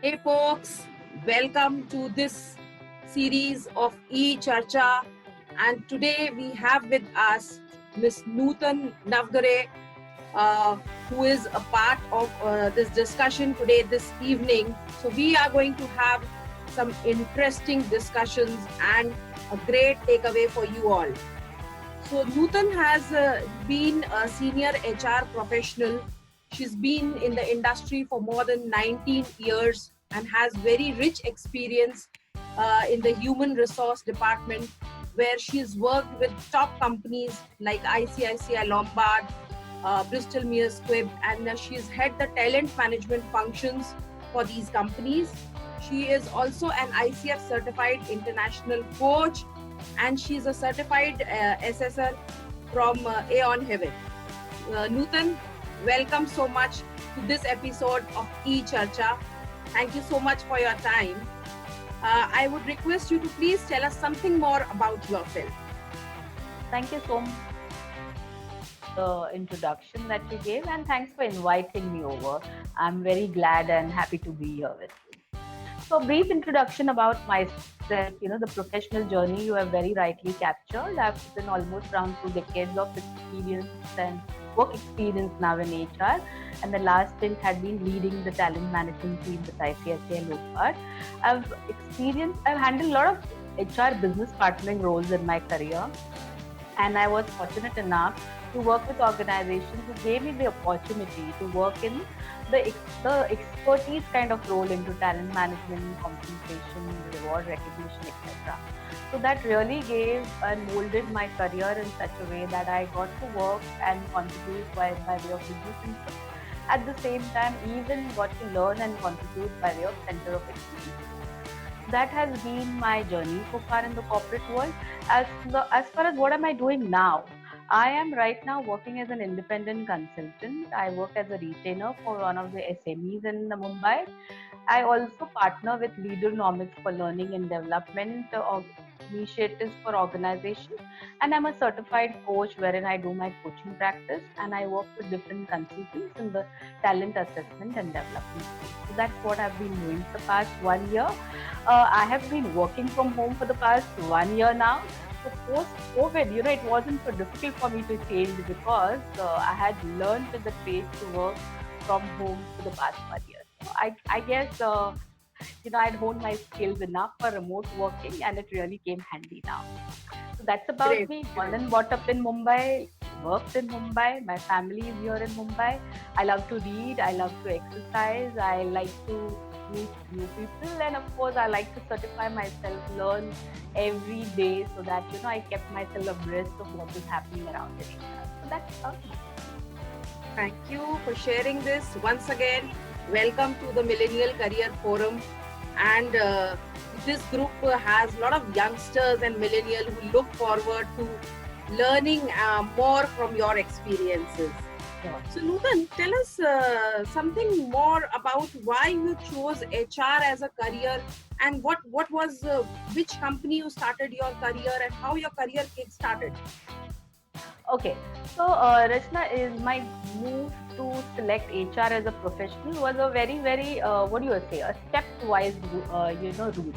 Hey folks, welcome to this series of E-Charcha, and today we have with us Miss Nutan Navgare, who is a part of this discussion today, this evening. So we are going to have some interesting discussions and a great takeaway for you all. So Nutan has been a senior HR professional. She's been in the industry for more than 19 years and has very rich experience in the human resource department, where she's worked with top companies like ICICI Lombard, Bristol Myers Squibb, and she's head the talent management functions for these companies. She is also an ICF certified international coach, and she's a certified assessor from Aeon Heaven. Nutan, welcome so much to this episode of E-Charcha. Thank you so much for your time. I would request you to please tell us something more about yourself. Thank you so much for the introduction that you gave, and thanks for inviting me over. I'm very glad and happy to be here with you. So, a brief introduction about myself. The professional journey you have very rightly captured. I've been almost around 2 decades of experience and work experience now in HR, and the last stint had been leading the talent management team with ICICI Lombard. I've handled a lot of HR business partnering roles in my career, and I was fortunate enough to work with organizations who gave me the opportunity to work in the expertise kind of role into talent management, compensation, reward recognition, etc. So that really gave and molded my career in such a way that I got to work and contribute by way of business input. At the same time, even got to learn and contribute by way of center of excellence. That has been my journey so far in the corporate world. As far as what am I doing now, I am right now working as an independent consultant. I work as a retainer for one of the SMEs in Mumbai. I also partner with Leadernomics for learning and development initiatives for organizations, and I'm a certified coach wherein I do my coaching practice and I work with different consultants in the talent assessment and development space. So that's what I've been doing for the past 1 year. I have been working from home for the past 1 year now. So post COVID, it wasn't so difficult for me to change because I had learned the trade to work from home for the past 1 year. So I guess I'd honed my skills enough for remote working, and it really came handy now. So that's about Great. me. Born and brought up in Mumbai, worked in Mumbai. My family is here in Mumbai. I love to read. I love to exercise. I like to meet new people, and of course, I like to certify myself, learn every day, so that I kept myself abreast of what is happening around in India. So that's about me. Thank you for sharing this. Once again, welcome to the Millennial Career Forum. And this group has a lot of youngsters and millennials who look forward to learning more from your experiences. Sure. So, Nutan, tell us something more about why you chose HR as a career, and what was which company you started your career, and how your career kick started. Okay, so Rachna, is my move to select HR as a professional was a very, very what do you say, a stepwise route.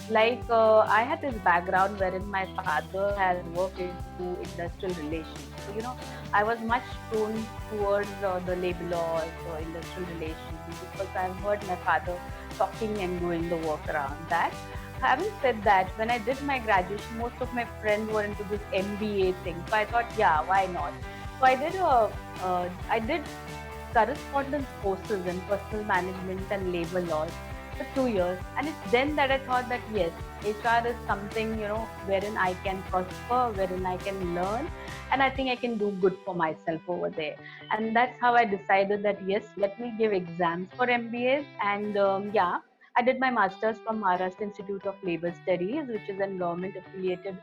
Like I had this background wherein my father has worked into industrial relations. So I was much prone towards the labor laws or industrial relations because I've heard my father talking and doing the work around that. Having said that, when I did my graduation, most of my friends were into this MBA thing. So I thought, yeah, why not? So I did correspondence courses in personal management and labor laws for 2 years, and it's then that I thought that yes, HR is something wherein I can prosper, wherein I can learn, and I think I can do good for myself over there. And that's how I decided that yes, let me give exams for MBAs, and yeah. I did my master's from Maharashtra Institute of Labor Studies, which is a government affiliated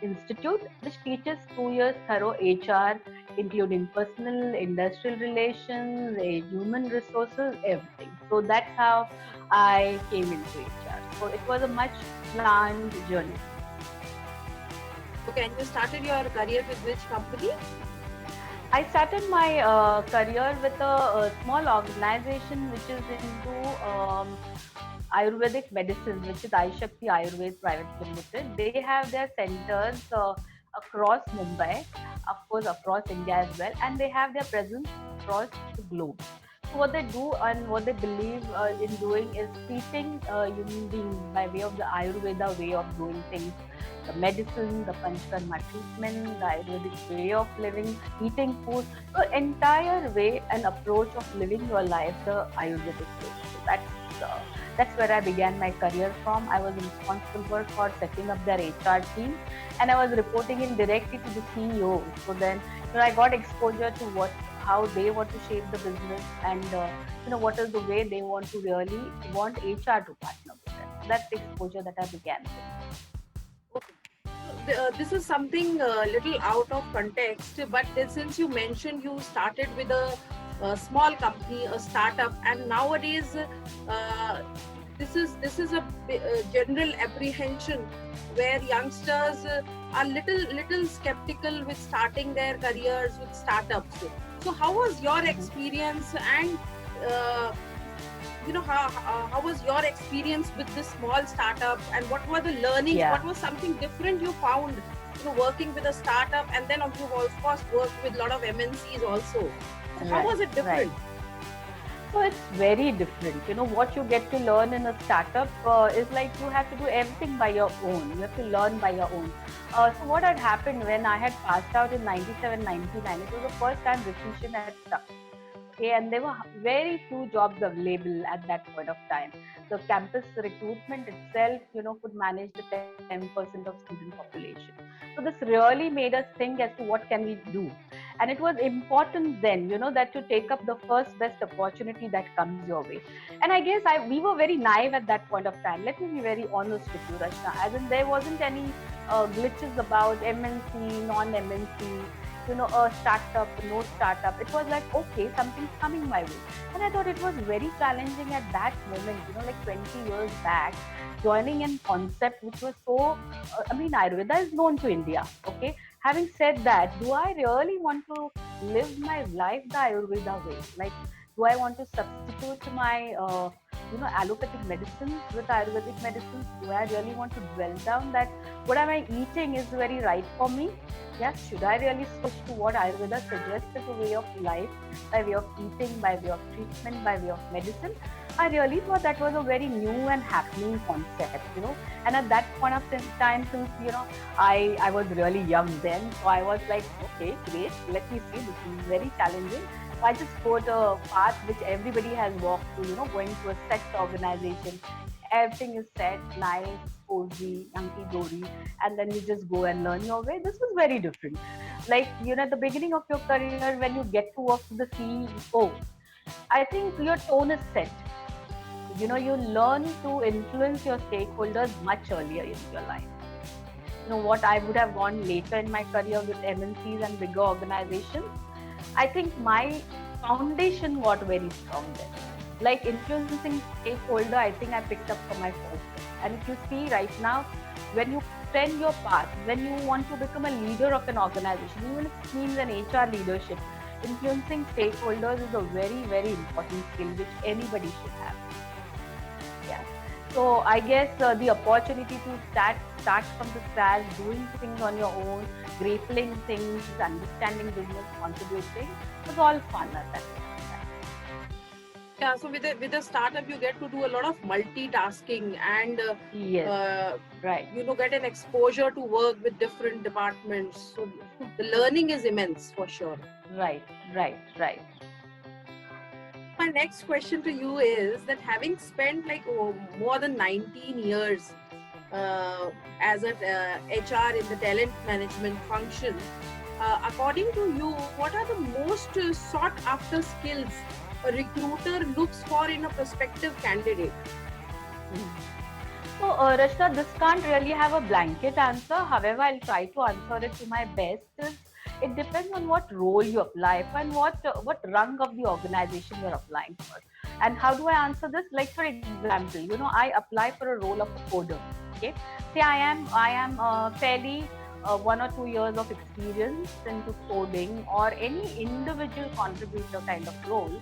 institute which teaches 2 years thorough HR, including personal, industrial relations, human resources, everything. So that's how I came into HR. So it was a much planned journey. Okay, and you started your career with which company? I started my career with a small organization which is into Ayurvedic medicine, which is iShakti Ayurved Private Limited. They have their centers across Mumbai, of course, across India as well, and they have their presence across the globe. So what they do and what they believe in doing is treating human beings by way of the Ayurveda way of doing things, the medicine, the Panchkarma treatment, the Ayurvedic way of living, eating food, the entire way and approach of living your life, the Ayurvedic way. So that's where I began my career from. I was responsible for setting up their HR team, and I was reporting in directly to the CEO. So then, I got exposure to how they want to shape the business, and what is the way they want to really want HR to partner with them. So that's the exposure that I began with. Okay. So this is something a little out of context, but since you mentioned you started with a small company, a startup, and nowadays this is a general apprehension where youngsters are little skeptical with starting their careers with startups. So how was your experience, and uh, how was your experience with this small startup, and what were the learnings? Yeah. What was something different you found working with a startup, and then you've of course worked with a lot of MNCs also. So how was it different? So it's very different. What you get to learn in a startup is like you have to do everything by your own. You have to learn by your own. So what had happened when I had passed out in 97, 99, it was the first time recession had struck. Okay, and there were very few jobs available at that point of time. The campus recruitment itself, could manage the 10% of student population. So this really made us think as to what can we do. And it was important then, that to take up the first best opportunity that comes your way. And I guess we were very naive at that point of time. Let me be very honest with you, Rachna. As in, there wasn't any glitches about MNC, non-MNC, a startup, no startup. It was like, okay, something's coming my way. And I thought it was very challenging at that moment, like 20 years back, joining a concept which was so, Ayurveda is known to India, okay? Having said that, do I really want to live my life the Ayurveda way? Like, do I want to substitute my, allopathic medicines with Ayurvedic medicines? Do I really want to dwell down that what am I eating is very right for me? Yes, should I really switch to what Ayurveda suggests as a way of life, by way of eating, by way of treatment, by way of medicine? I really thought that was a very new and happening concept, And at that point of time, since, I was really young then, so I was like, okay, great, let me see, this is very challenging. So I just followed a path which everybody has walked through, going to a set organization. Everything is set, nice, cozy, hunky-dory, and then you just go and learn your way. This was very different. Like, at the beginning of your career, when you get to work with the CEO, I think your tone is set. You learn to influence your stakeholders much earlier in your life. What I would have gone later in my career with MNCs and bigger organizations, I think my foundation got very strong then. Like influencing stakeholder, I think I picked up for my first. And if you see right now, when you trend your path, when you want to become a leader of an organization, even if it means an HR leadership, influencing stakeholders is a very, very important skill which anybody should have. Yeah. So I guess the opportunity to start from the scratch, doing things on your own, grappling things, understanding business, contributing, was all fun at that time. Yeah, so with a startup, you get to do a lot of multitasking and yes, right. Get an exposure to work with different departments. So the learning is immense for sure. Right. My next question to you is that having spent more than 19 years as an HR in the talent management function, according to you, what are the most sought after skills a recruiter looks for in a prospective candidate? So, Rachna, this can't really have a blanket answer. However, I'll try to answer it to my best. It depends on what role you apply for and what rung of the organization you're applying for. And how do I answer this? Like, for example, I apply for a role of a coder. Okay, say I am fairly 1 or 2 years of experience into coding or any individual contributor kind of role.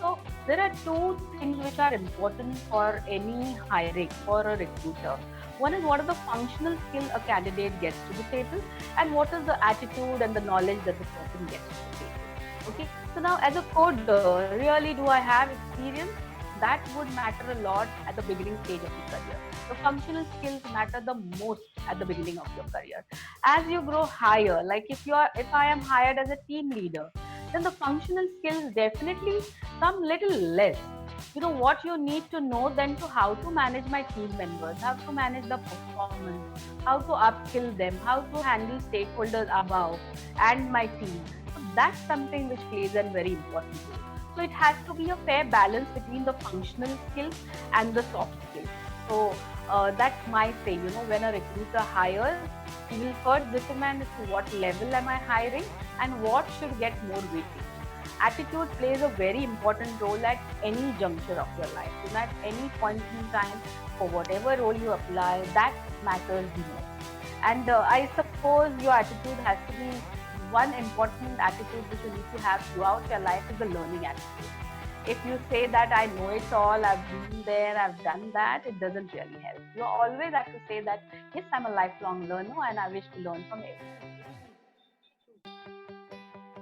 So there are two things which are important for any hiring for a recruiter. One is what are the functional skill a candidate gets to the table, and what is the attitude and the knowledge that the person gets to the table. Okay, so now as a coder, really do I have experience? That would matter a lot at the beginning stage of the career. The functional skills matter the most at the beginning of your career. As you grow higher, like if I am hired as a team leader, then the functional skills definitely come little less. You know what you need to know then to how to manage my team members, how to manage the performance, how to upskill them, how to handle stakeholders above and my team. So that's something which plays a very important role. So it has to be a fair balance between the functional skills and the soft skills. So that's my say. You know, when a recruiter hires, he will first determine as to what level am I hiring and what should get more weightage. Attitude plays a very important role at any juncture of your life. You know, at any point in time, for whatever role you apply, that matters the most. And I suppose your attitude has to be one important attitude which you need to have throughout your life is the learning attitude. If you say that I know it all, I've been there, I've done that, it doesn't really help. You always have to say that, yes, I'm a lifelong learner and I wish to learn from everyone.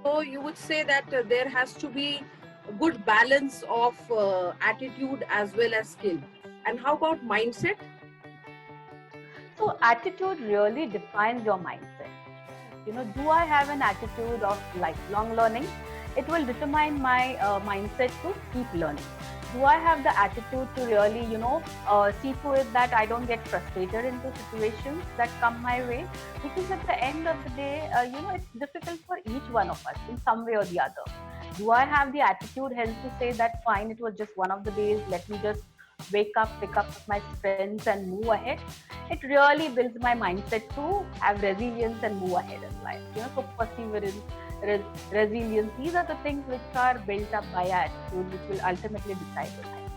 So you would say that there has to be a good balance of attitude as well as skill. And how about mindset? So attitude really defines your mindset. You know, do I have an attitude of lifelong learning? It will determine my mindset to keep learning. Do I have the attitude to really, see to it that I don't get frustrated into situations that come my way? Because at the end of the day, it's difficult for each one of us in some way or the other. Do I have the attitude hence to say that fine, it was just one of the days, let me just wake up, pick up my strengths and move ahead? It really builds my mindset to have resilience and move ahead in life. So perseverance, resilience, these are the things which are built up by attitude, which will ultimately decide your life.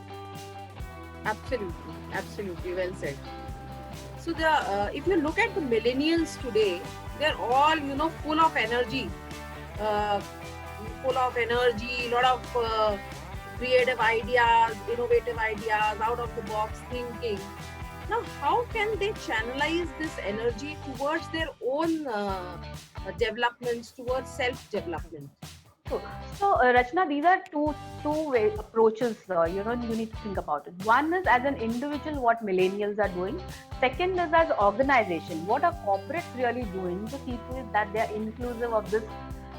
Absolutely, well said. So if you look at the millennials today, they're all full of energy, a lot of creative ideas, innovative ideas, out of the box thinking. Now, how can they channelize this energy towards their own developments, towards self-development? So Rachna, these are two-way approaches. You need to think about it. One is as an individual, what millennials are doing. Second is as organization, what are corporates really doing to see to it that they are inclusive of this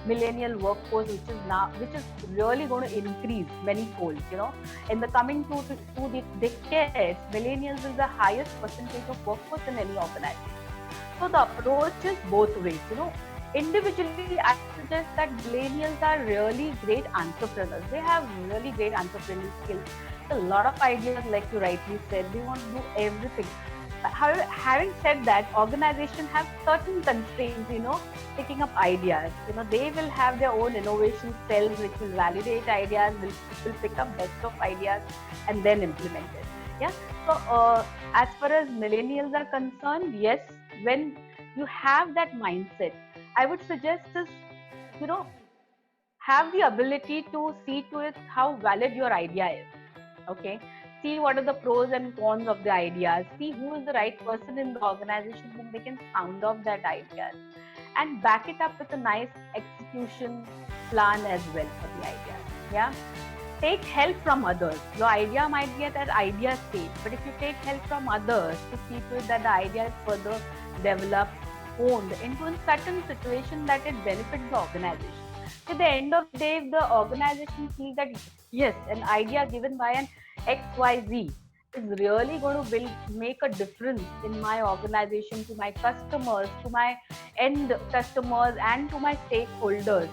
millennial workforce, which is really going to increase many folds. In the coming two decades, millennials is the highest percentage of workforce in any organization. So the approach is both ways. Individually, I suggest that millennials are really great entrepreneurs. They have really great entrepreneurial skills. A lot of ideas, like you rightly said, they want to do everything. However, having said that, organizations have certain constraints, picking up ideas. They will have their own innovation cells which will validate ideas, will pick up best of ideas and then implement it. Yeah. So as far as millennials are concerned, yes, when you have that mindset, I would suggest is, have the ability to see to it how valid your idea is. Okay. See what are the pros and cons of the ideas. See who is the right person in the organization whom they can sound off that ideas, and back it up with a nice execution plan as well for the ideas. Yeah. Take help from others. Your idea might be at that idea stage, but if you take help from others to see to it that the idea is further developed, honed into a certain situation that it benefits the organization. At the end of the day, if the organization feels that yes, an idea given by an XYZ is really going to make a difference in my organization, to my customers, to my end customers, and to my stakeholders,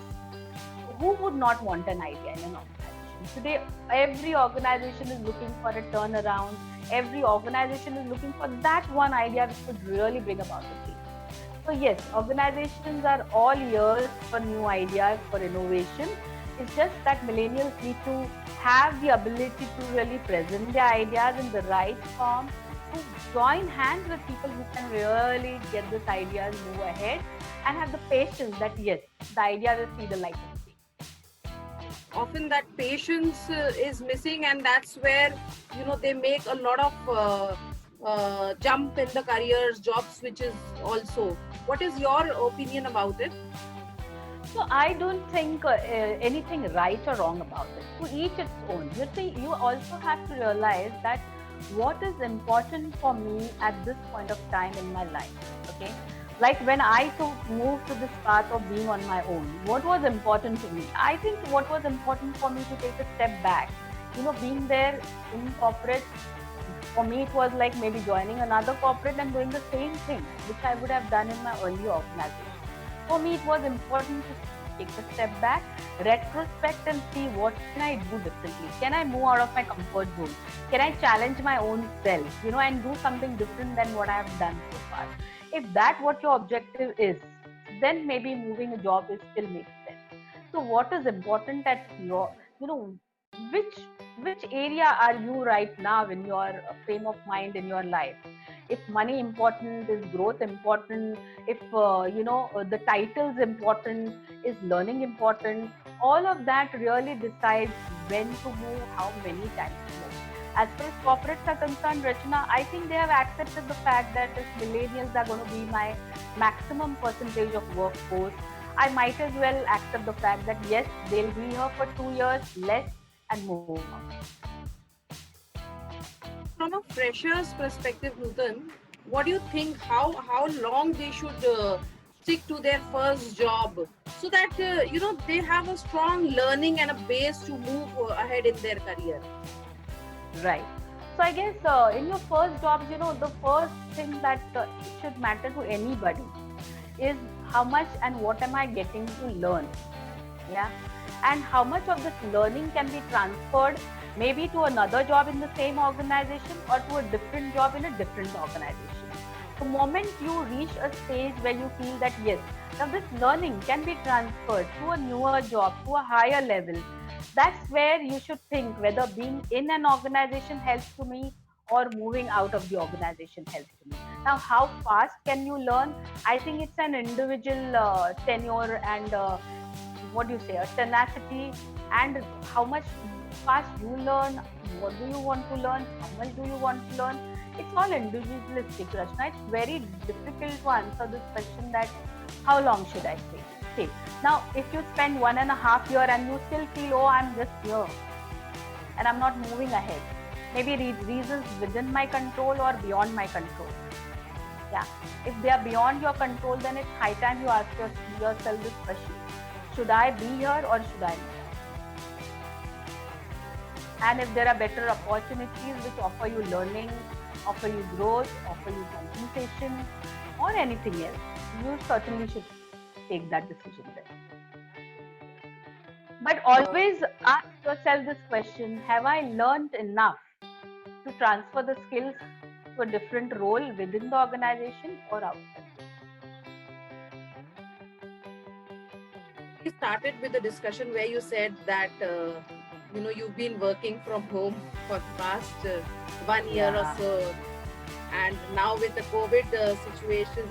who would not want an idea in an organization? Today, every organization is looking for a turnaround. Every organization is looking for that one idea which could really bring about a change. So yes, organizations are all ears for new ideas, for innovation. It's just that millennials need to have the ability to really present their ideas in the right form, to join hands with people who can really get this ideas move ahead and have the patience that yes, the idea will see the light of day. Often that patience is missing, and that's where they make a lot of jump in the careers, job switches also. What is your opinion about it? So I don't think anything right or wrong about it. To each its own. You see, you also have to realize that what is important for me at this point of time in my life. Okay, like when I moved to this path of being on my own, what was important to me? I think what was important for me to take a step back. Being there in corporate, for me it was like maybe joining another corporate and doing the same thing which I would have done in my earlier organization. For me, it was important to take a step back, retrospect, and see what can I do differently. Can I move out of my comfort zone? Can I challenge my own self, and do something different than what I have done so far? If that what your objective is, then maybe moving a job is still makes sense. So, what is important at your, which which area are you right now in your frame of mind in your life? If money important, is growth important, if the titles important, is learning important, all of that really decides when to move, how many times to move. As far as corporates are concerned, Rachana, I think they have accepted the fact that if millennials are going to be my maximum percentage of workforce, I might as well accept the fact that yes, they'll be here for 2 years less and move on. From a fresher's perspective, Nutan, what do you think? How long they should stick to their first job, so that they have a strong learning and a base to move ahead in their career? Right. So I guess in your first jobs, the first thing that should matter to anybody is how much and what am I getting to learn. Yeah. And how much of this learning can be transferred maybe to another job in the same organization or to a different job in a different organization. The moment you reach a stage where you feel that yes, now this learning can be transferred to a newer job, to a higher level, that's where you should think whether being in an organization helps to me or moving out of the organization helps to me. Now, how fast can you learn? I think it's an individual tenure and what do you say, a tenacity, and how much fast you learn, what do you want to learn, how much do you want to learn. It's all individualistic, Rachna. It's very difficult to answer this question that how long should I stay. Now, if you spend 1.5 years and you still feel, oh, I'm just here and I'm not moving ahead, maybe reasons within my control or beyond my control. Yeah, if they are beyond your control, then it's high time you ask yourself this question: should I be here or should I not? And if there are better opportunities which offer you learning, offer you growth, offer you compensation, or anything else, you certainly should take that decision then. But always ask yourself this question: have I learned enough to transfer the skills to a different role within the organization or outside? We started with a discussion where you said that you've been working from home for the past 1 year or so, and now with the COVID situation,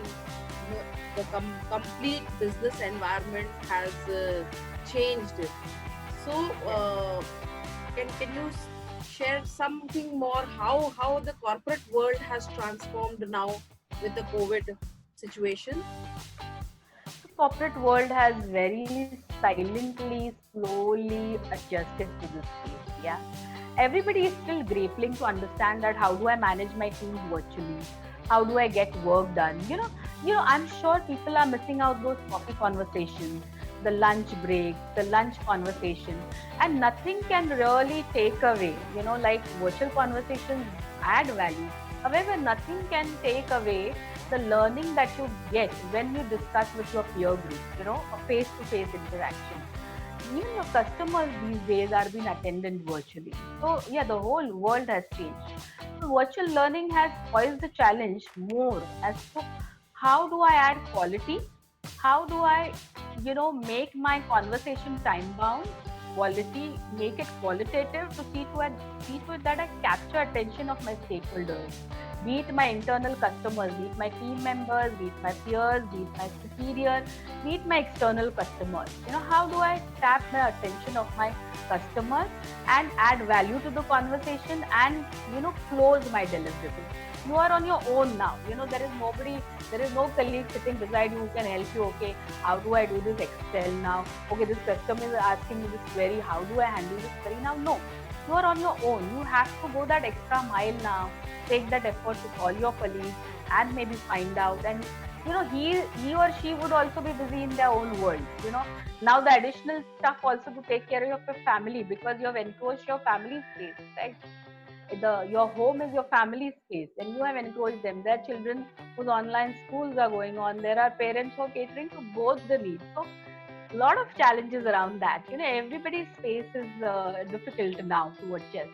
the complete business environment has changed. So can you share something more how the corporate world has transformed now with the COVID situation? The corporate world has very silently, slowly adjusted to this space. Yeah, everybody is still grappling to understand that how do I manage my teams virtually? How do I get work done? I'm sure people are missing out those coffee conversations, the lunch break, the lunch conversation, and nothing can really take away. Like virtual conversations add value. However, nothing can take away the learning that you get when you discuss with your peer group, a face-to-face interaction. Even your customers these days are being attended virtually. So yeah, the whole world has changed. So virtual learning has posed the challenge more as to how do I add quality? How do I, make my conversation time bound? make it qualitative to see to it that I capture attention of my stakeholders, be it my internal customers, be it my team members, be it my peers, be it my superior, be it my external customers. How do I tap the attention of my customers and add value to the conversation and, close my deliverable. You are on your own now. There is no colleague sitting beside you who can help you. Okay, how do I do this Excel now? Okay, this customer is asking me this query. How do I handle this query now? No, you are on your own. You have to go that extra mile now. Take that effort to call your colleague and maybe find out. And he or she would also be busy in their own world. Now the additional stuff also to take care of your family, because you have encroached your family space, right? Your home is your family space, and you have encroached them. There are children whose online schools are going on. There are parents who are catering to both the needs. So a lot of challenges around that. Everybody's space is difficult now to adjust.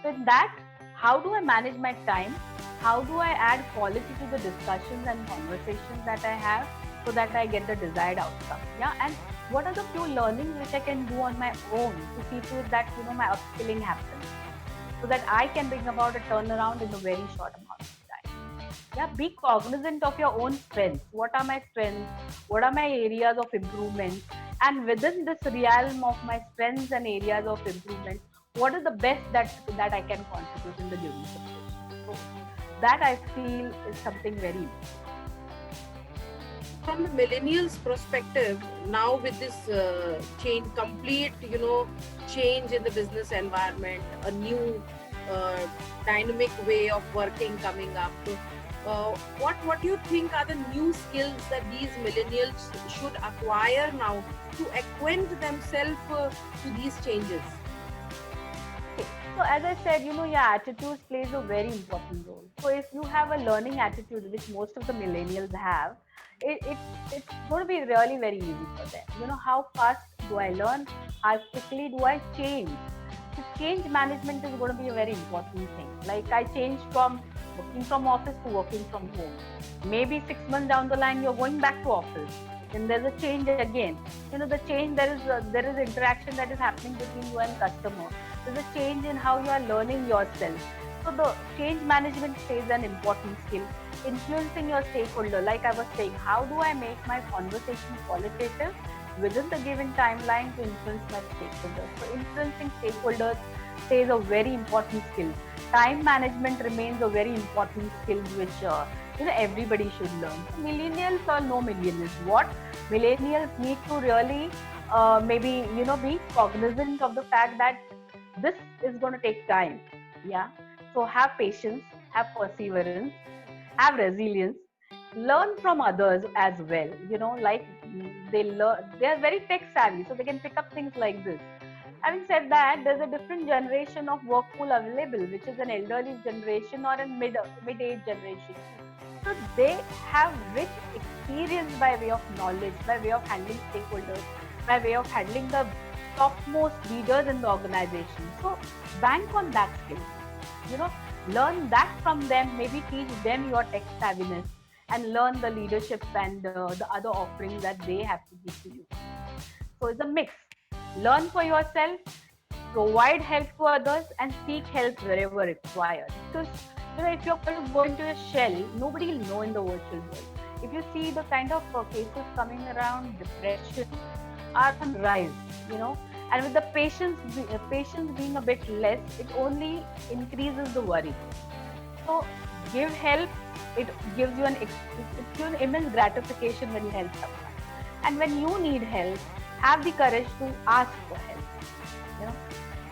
So in that, how do I manage my time? How do I add quality to the discussions and conversations that I have so that I get the desired outcome? Yeah, and what are the few learnings which I can do on my own to see to it that my upskilling happens, so that I can bring about a turnaround in a very short amount of time. Yeah, be cognizant of your own strengths. What are my strengths? What are my areas of improvement? And within this realm of my strengths and areas of improvement, what is the best that I can contribute in the given situation? So that I feel is something very important. From the millennials' perspective, now with this complete, change in the business environment, a new dynamic way of working coming up, what do you think are the new skills that these millennials should acquire now to acquaint themselves to these changes? So as I said, your attitude plays a very important role. So if you have a learning attitude, which most of the millennials have, it's going to be really very easy for them. How fast do I learn? How quickly do I change? So change management is going to be a very important thing. Like I changed from working from office to working from home. Maybe 6 months down the line, you're going back to office. Then there's a change again. The change, there is interaction that is happening between you and customer. There's a change in how you are learning yourself. So the change management plays an important skill. Influencing your stakeholder, like I was saying, how do I make my conversation qualitative within the given timeline to influence my stakeholders? So influencing stakeholders plays a very important skill. Time management remains a very important skill which everybody should learn. So millennials or no millennials, what millennials need to really maybe be cognizant of the fact that this is going to take time. Yeah. So have patience, have perseverance, have resilience, learn from others as well. Like they are very tech savvy, so they can pick up things like this. Having said that, there's a different generation of work pool available, which is an elderly generation or a mid-age generation. So they have rich experience by way of knowledge, by way of handling stakeholders, by way of handling the topmost leaders in the organization. So bank on that skill. Learn that from them, maybe teach them your tech savviness and learn the leadership and the other offerings that they have to give to you. So it's a mix. Learn for yourself, provide help to others, and seek help wherever required. Because if you're going to go into a shell, nobody will know in the virtual world. If you see the kind of cases coming around, depression are on rise, and with the patience being a bit less, it only increases the worry. So give help. It gives you an immense gratification when you help someone. And when you need help, have the courage to ask for help.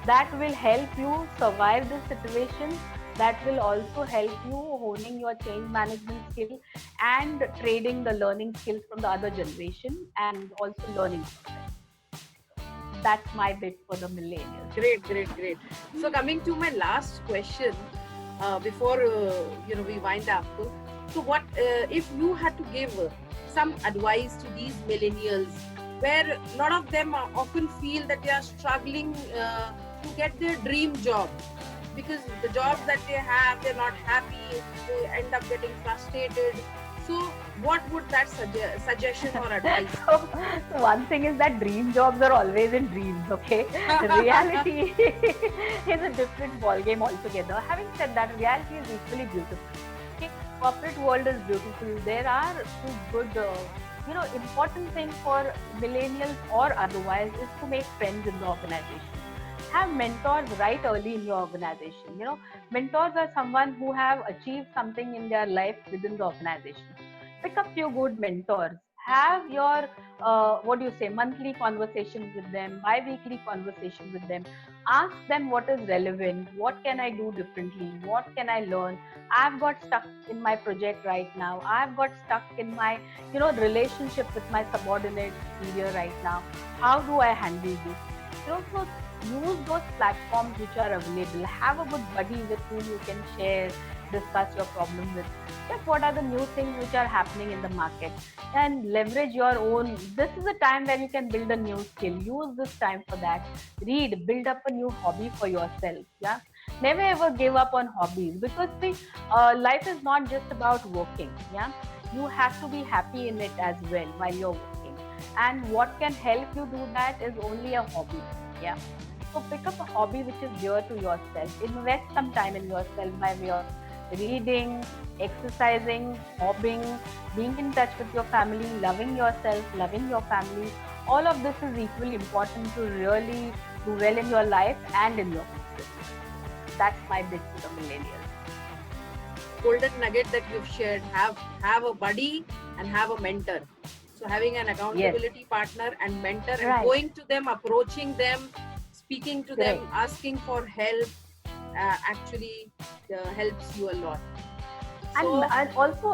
That will help you survive this situation. That will also help you honing your change management skill and trading the learning skills from the other generation and also learning from them. That's my bit for the millennials. Great. So coming to my last question, before we wind up. So what if you had to give some advice to these millennials, where a lot of them often feel that they are struggling to get their dream job, because the jobs that they have, they're not happy, they end up getting frustrated. So, what would that suggestion or advice? So one thing is that dream jobs are always in dreams, okay? Reality is a different ballgame altogether. Having said that, reality is equally beautiful. Okay, corporate world is beautiful. There are two good, important thing for millennials or otherwise is to make friends in the organization. Have mentors right early in your organization. Mentors are someone who have achieved something in their life within the organization. Pick up few good mentors. Have your what do you say, monthly conversations with them, bi-weekly conversations with them. Ask them what is relevant, what can I do differently, what can I learn. I've got stuck in my project right now, I've got stuck in my relationship with my subordinate superior right now. How do I handle this? So use those platforms which are available. Have a good buddy with whom you can share, discuss your problem with. Check what are the new things which are happening in the market and leverage your own. This is a time where you can build a new skill. Use this time for that. Read, build up a new hobby for yourself. Yeah. Never ever give up on hobbies, because see, life is not just about working. Yeah. You have to be happy in it as well while you're working. And what can help you do that is only a hobby. Yeah. So pick up a hobby which is dear to yourself. Invest some time in yourself by way of reading, exercising, hobbying, being in touch with your family, loving yourself, loving your family. All of this is equally important to really do well in your life and in your business. That's my bit to the millennials. Golden nugget that you've shared. Have a buddy and have a mentor. So having an accountability partner and mentor, and Right. going to them, approaching them, speaking to them, Right. asking for help, actually helps you a lot. And I also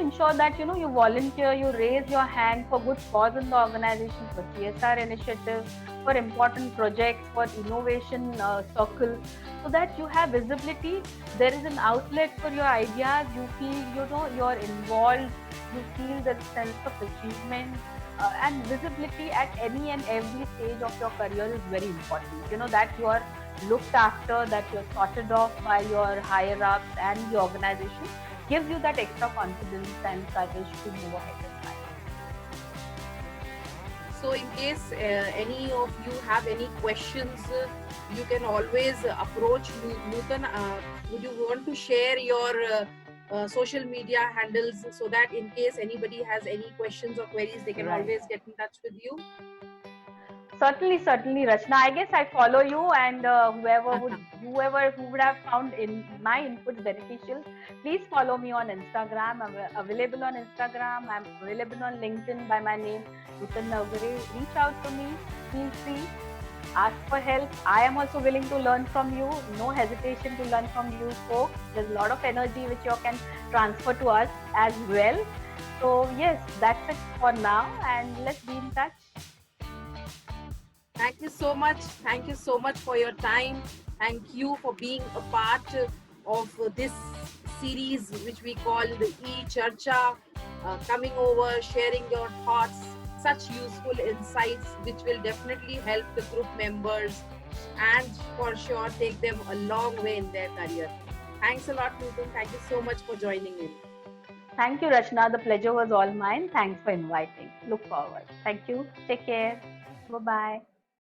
ensure that you volunteer, you raise your hand for good cause in the organization, for CSR initiatives, for important projects, for innovation circle, so that you have visibility. There is an outlet for your ideas. You feel you're involved. You feel that sense of achievement. And visibility at any and every stage of your career is very important. That you are looked after, that you're sorted off by your higher ups and the organization, gives you that extra confidence and courage to move ahead in life. So in case any of you have any questions, you can always approach Nutan. Would you want to share your social media handles, so that in case anybody has any questions or queries, they can always get in touch with you? Certainly, Rachna. I guess I follow you, and whoever who would have found in my inputs beneficial, please follow me on Instagram. I'm available on Instagram. I'm available on LinkedIn by my name, Nutan Navgare. Reach out to me. Feel free. Ask for help. I am also willing to learn from you. No hesitation to learn from you, folks. There's a lot of energy which you can transfer to us as well. So yes, that's it for now, and let's be in touch. Thank you so much. Thank you so much for your time. Thank you for being a part of this series, which we call the E-Charcha, coming over, sharing your thoughts, such useful insights, which will definitely help the group members and for sure take them a long way in their career. Thanks a lot, Nutan. Thank you so much for joining in. Thank you, Rachna. The pleasure was all mine. Thanks for inviting. Look forward. Thank you. Take care. Bye-bye.